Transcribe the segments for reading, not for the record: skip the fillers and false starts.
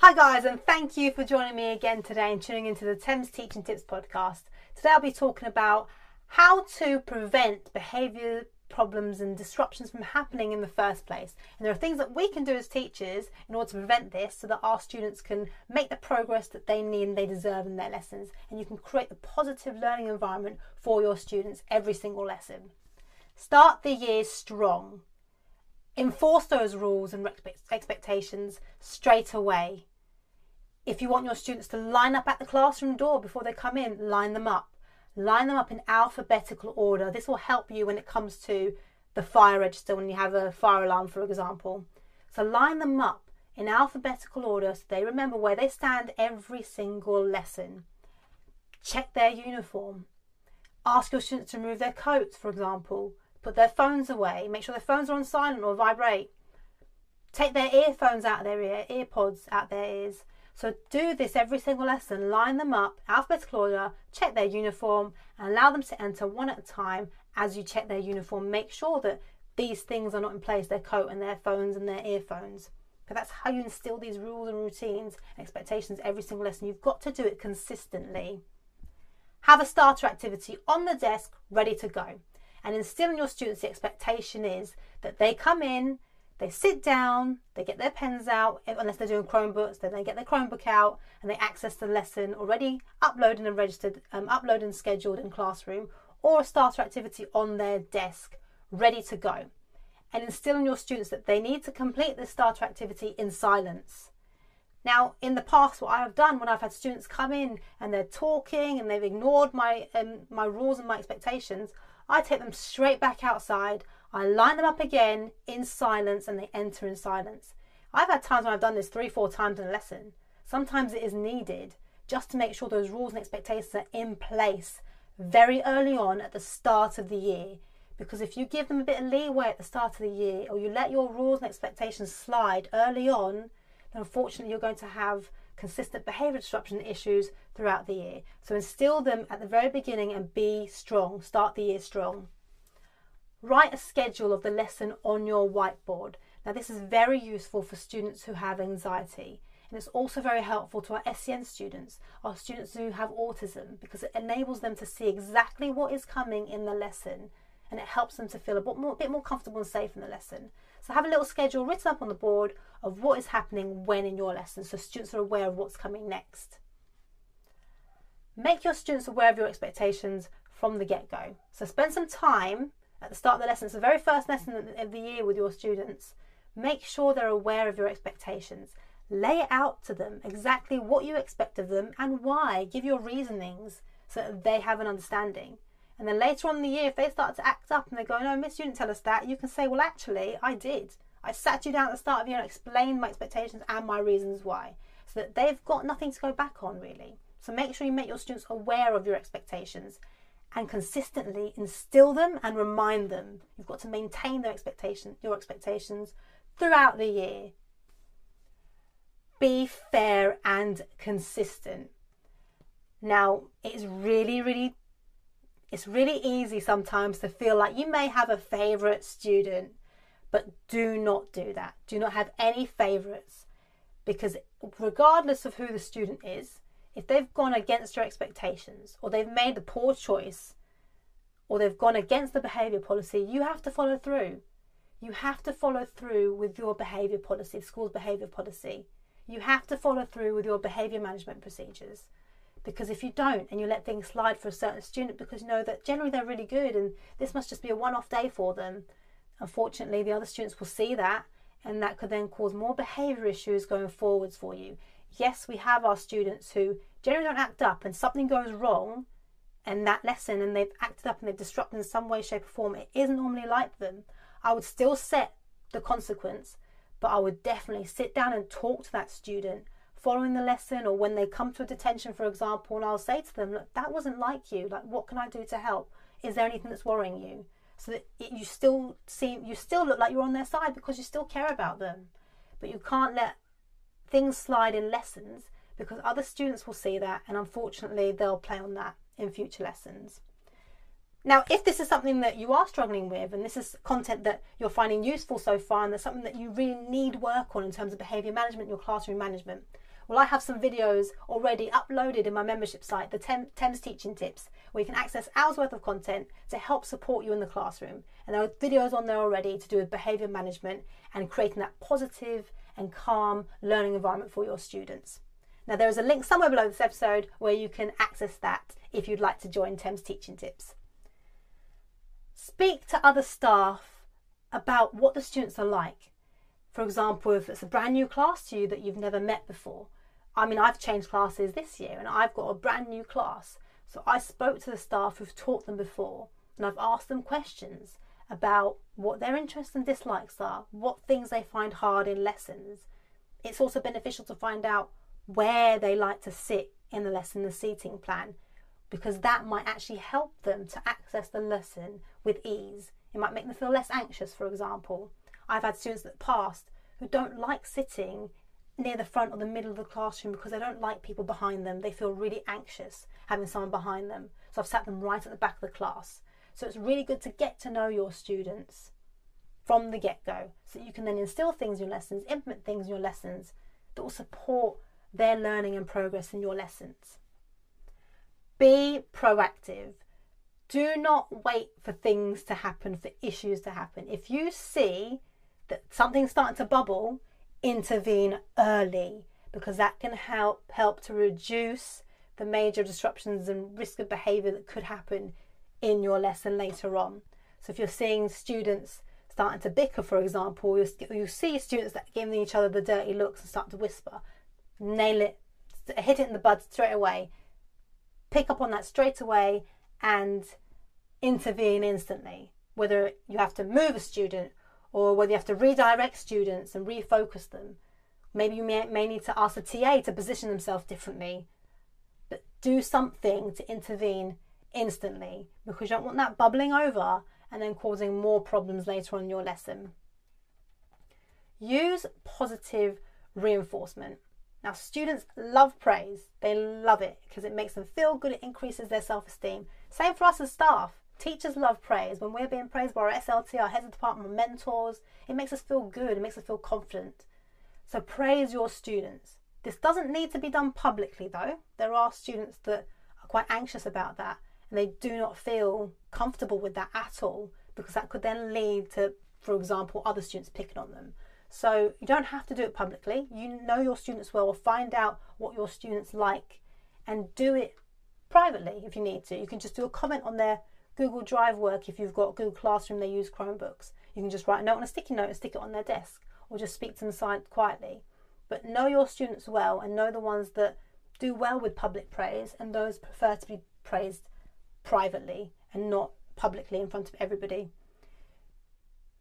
Hi guys, and thank you for joining me again today and tuning into the Thames Teaching Tips podcast. Today I'll be talking about how to prevent behaviour problems and disruptions from happening in the first place. And there are things that we can do as teachers in order to prevent this so that our students can make the progress that they need and they deserve in their lessons. And you can create the positive learning environment for your students every single lesson. Start the year strong. Enforce those rules and expectations straight away. If you want your students to line up at the classroom door before they come in, line them up. Line them up in alphabetical order. This will help you when it comes to the fire register, when you have a fire alarm, for example. So line them up in alphabetical order so they remember where they stand every single lesson. Check their uniform. Ask your students to remove their coats, for example. Put their phones away. Make sure their phones are on silent or vibrate. Take their earphones out of their ear, earpods out their ears. So do this every single lesson. Line them up, alphabetical order, check their uniform, and allow them to enter one at a time as you check their uniform. Make sure that these things are not in place, their coat and their phones and their earphones. But that's how you instill these rules and routines and expectations every single lesson. You've got to do it consistently. Have a starter activity on the desk ready to go. And instill in your students the expectation is that they come in, they sit down, they get their pens out, unless they're doing Chromebooks, then they get their Chromebook out and they access the lesson already uploaded and registered, uploaded and scheduled in Classroom, or a starter activity on their desk, ready to go. And instill in your students that they need to complete this starter activity in silence. Now, in the past, what I have done when I've had students come in and they're talking and they've ignored my rules and my expectations, I take them straight back outside. I line them up again in silence and they enter in silence. I've had times when I've done this 3-4 times in a lesson. Sometimes it is needed just to make sure those rules and expectations are in place very early on at the start of the year. Because if you give them a bit of leeway at the start of the year, or you let your rules and expectations slide early on, then unfortunately you're going to have consistent behaviour disruption issues throughout the year. So instill them at the very beginning and be strong. Start the year strong. Write a schedule of the lesson on your whiteboard. Now this is very useful for students who have anxiety, and it's also very helpful to our SEN students, our students who have autism, because it enables them to see exactly what is coming in the lesson, and it helps them to feel a bit more comfortable and safe in the lesson. So have a little schedule written up on the board of what is happening when in your lesson, so students are aware of what's coming next. Make your students aware of your expectations from the get-go. So spend some time at the start of the lesson. It's the very first lesson of the year with your students. Make sure they're aware of your expectations. Lay it out to them exactly what you expect of them and why. Give your reasonings so that they have an understanding. And then later on in the year, if they start to act up and they go, "No, Miss, you didn't tell us that," you can say, "Well, actually, I did. I sat you down at the start of the year and explained my expectations and my reasons why," so that they've got nothing to go back on, really. So make sure you make your students aware of your expectations and consistently instill them and remind them. You've got to maintain your expectations throughout the year. Be fair and consistent. Now, it's really easy sometimes to feel like you may have a favourite student, but do not do that. Do not have any favourites, because regardless of who the student is, if they've gone against your expectations, or they've made a poor choice, or they've gone against the behaviour policy, you have to follow through. You have to follow through with your behaviour policy, the school's behaviour policy. You have to follow through with your behaviour management procedures. Because if you don't, and you let things slide for a certain student because you know that generally they're really good and this must just be a one-off day for them, unfortunately the other students will see that, and that could then cause more behaviour issues going forwards for you. Yes, we have our students who generally don't act up, and something goes wrong in that lesson and they've acted up and they've disrupted in some way, shape or form. It isn't normally like them. I would still set the consequence, but I would definitely sit down and talk to that student following the lesson, or when they come to a detention, for example, and I'll say to them, "Look, that wasn't like you. Like, what can I do to help? Is there anything that's worrying you?" So that you still look like you're on their side because you still care about them. But you can't let things slide in lessons, because other students will see that, and unfortunately they'll play on that in future lessons. Now, if this is something that you are struggling with, and this is content that you're finding useful so far, and there's something that you really need work on in terms of behaviour management, your classroom management, Well, I have some videos already uploaded in my membership site, the Thames Teaching Tips, where you can access hours worth of content to help support you in the classroom. And there are videos on there already to do with behaviour management and creating that positive and calm learning environment for your students. Now, there is a link somewhere below this episode where you can access that if you'd like to join Thames Teaching Tips. Speak to other staff about what the students are like. For example, if it's a brand new class to you that you've never met before. I mean, I've changed classes this year and I've got a brand new class. So I spoke to the staff who've taught them before and I've asked them questions about what their interests and dislikes are, what things they find hard in lessons. It's also beneficial to find out where they like to sit in the lesson, the seating plan, because that might actually help them to access the lesson with ease. It might make them feel less anxious, for example. I've had students that passed who don't like sitting near the front or the middle of the classroom because they don't like people behind them. They feel really anxious having someone behind them. So I've sat them right at the back of the class. So it's really good to get to know your students from the get-go so that you can then instill things in your lessons, implement things in your lessons that will support their learning and progress in your lessons. Be proactive. Do not wait for things to happen, for issues to happen. If you see that something's starting to bubble, intervene early, because that can help to reduce the major disruptions and risk of behaviour that could happen in your lesson later on. So if you're seeing students starting to bicker, for example, you see students that are giving each other the dirty looks and start to whisper, nail it, hit it in the bud straight away, pick up on that straight away and intervene instantly. Whether you have to move a student or whether you have to redirect students and refocus them. Maybe you may need to ask the TA to position themselves differently, but do something to intervene instantly, because you don't want that bubbling over and then causing more problems later on in your lesson. Use positive reinforcement. Now, students love praise. They love it because it makes them feel good. It increases their self-esteem. Same for us as staff. Teachers love praise. When we're being praised by our SLT, our heads of department, mentors, it makes us feel good. It makes us feel confident. So praise your students. This doesn't need to be done publicly though. There are students that are quite anxious about that and they do not feel comfortable with that at all, because that could then lead to, for example, other students picking on them. So you don't have to do it publicly. You know your students well, or find out what your students like and do it privately if you need to. You can just do a comment on their Google Drive work. If you've got Google Classroom, they use Chromebooks. You can just write a note on a sticky note and stick it on their desk, or just speak to them quietly. But know your students well and know the ones that do well with public praise and those prefer to be praised privately and not publicly in front of everybody.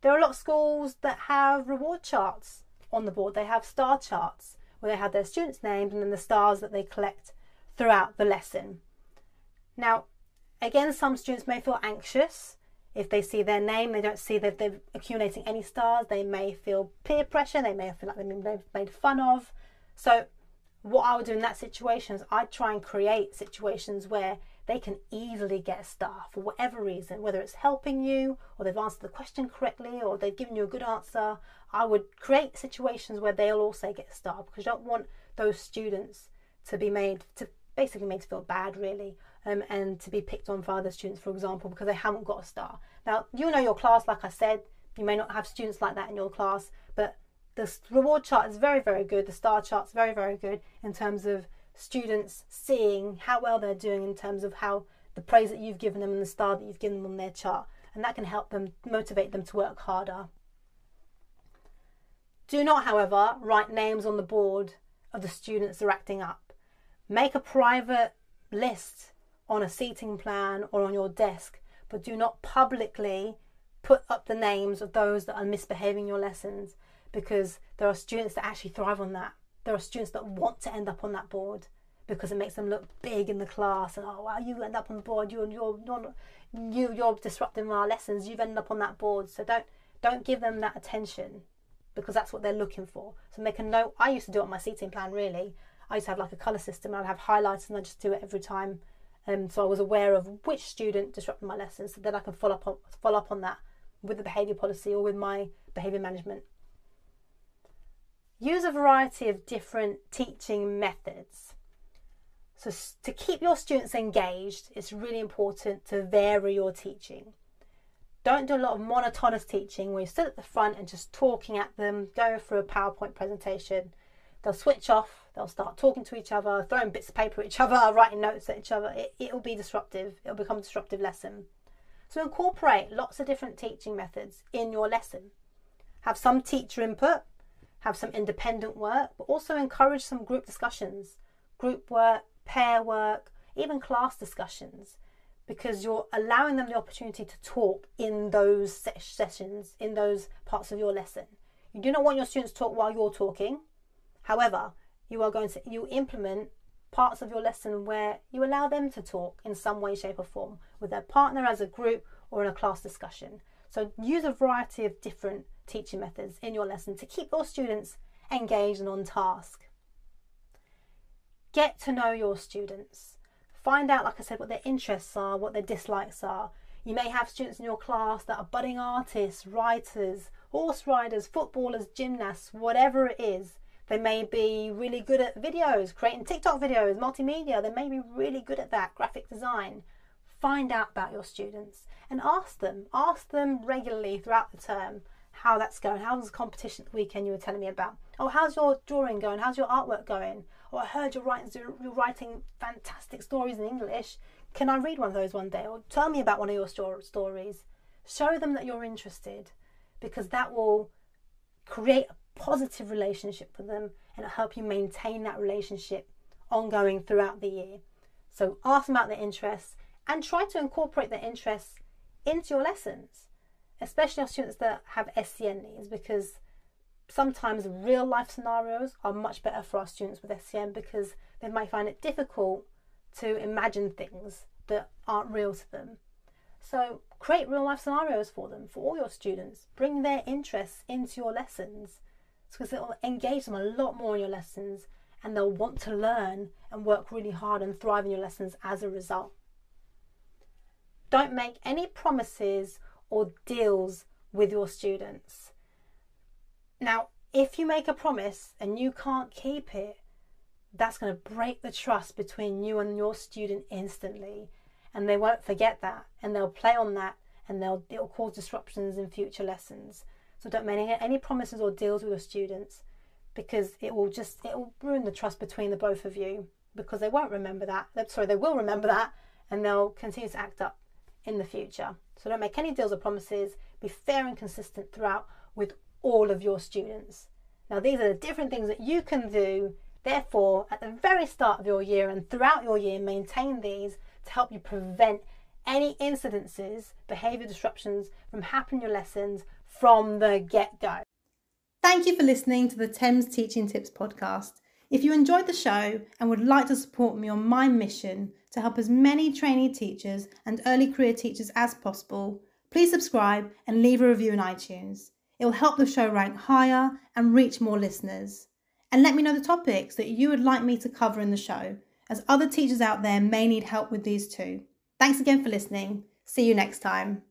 There are a lot of schools that have reward charts on the board. They have star charts where they have their students' names and then the stars that they collect throughout the lesson. Now, again, some students may feel anxious if they see their name. They don't see that they're accumulating any stars. They may feel peer pressure. They may feel like they've been made fun of. So what I would do in that situation is I'd try and create situations where they can easily get a star for whatever reason, whether it's helping you or they've answered the question correctly or they've given you a good answer. I would create situations where they'll also get a star, because you don't want those students to be basically made to feel bad, really, and to be picked on by other students, for example, because they haven't got a star. Now, you know your class, like I said, you may not have students like that in your class, but the reward chart is very, very good. The star chart's very, very good in terms of students seeing how well they're doing in terms of how the praise that you've given them and the star that you've given them on their chart, and that can help them, motivate them to work harder. Do not, however, write names on the board of the students that are acting up. Make a private list on a seating plan or on your desk, but do not publicly put up the names of those that are misbehaving in your lessons, because there are students that actually thrive on that. There are students that want to end up on that board because it makes them look big in the class, and oh wow, you end up on the board, you're disrupting our lessons, you've ended up on that board. So don't give them that attention, because that's what they're looking for. So make a note. I used to do it on my seating plan, really. I used to have like a colour system. I'd have highlights and I'd just do it every time. So I was aware of which student disrupted my lessons, so that I can follow up on that with the behaviour policy or with my behaviour management. Use a variety of different teaching methods. So to keep your students engaged, it's really important to vary your teaching. Don't do a lot of monotonous teaching where you sit at the front and just talking at them, going through a PowerPoint presentation. They'll switch off, they'll start talking to each other, throwing bits of paper at each other, writing notes at each other. It'll be disruptive. It'll become a disruptive lesson. So incorporate lots of different teaching methods in your lesson. Have some teacher input, have some independent work, but also encourage some group discussions, group work, pair work, even class discussions, because you're allowing them the opportunity to talk in those sessions, in those parts of your lesson. You do not want your students to talk while you're talking. However, you implement parts of your lesson where you allow them to talk in some way, shape or form with their partner, as a group, or in a class discussion. So use a variety of different teaching methods in your lesson to keep your students engaged and on task. Get to know your students. Find out, like I said, what their interests are, what their dislikes are. You may have students in your class that are budding artists, writers, horse riders, footballers, gymnasts, whatever it is. They may be really good at videos, creating TikTok videos, multimedia. They may be really good at that, graphic design. Find out about your students and ask them regularly throughout the term how that's going. How's the competition at the weekend you were telling me about? Oh, how's your drawing going? How's your artwork going? Oh, I heard you're writing fantastic stories in English. Can I read one of those one day? Or tell me about one of your stories. Show them that you're interested, because that will create a positive relationship with them and it'll help you maintain that relationship ongoing throughout the year. So ask them about their interests and try to incorporate their interests into your lessons, especially our students that have SEN needs, because sometimes real life scenarios are much better for our students with SEN, because they might find it difficult to imagine things that aren't real to them. So create real life scenarios for them, for all your students. Bring their interests into your lessons, because it will engage them a lot more in your lessons and they'll want to learn and work really hard and thrive in your lessons as a result. Don't make any promises or deals with your students. Now, if you make a promise and you can't keep it, that's going to break the trust between you and your student instantly, and they won't forget that, and they'll play on that, and it'll cause disruptions in future lessons. So don't make any promises or deals with your students, because it will ruin the trust between the both of you, because they won't remember that. They will remember that, and they'll continue to act up in the future. So don't make any deals or promises. Be fair and consistent throughout with all of your students. Now, these are the different things that you can do. Therefore, at the very start of your year and throughout your year, maintain these to help you prevent any incidences, behaviour disruptions from happening in your lessons from the get-go. Thank you for listening to the Thames Teaching Tips podcast. If you enjoyed the show and would like to support me on my mission to help as many trainee teachers and early career teachers as possible, please subscribe and leave a review in iTunes. It will help the show rank higher and reach more listeners. And let me know the topics that you would like me to cover in the show, as other teachers out there may need help with these too. Thanks again for listening. See you next time.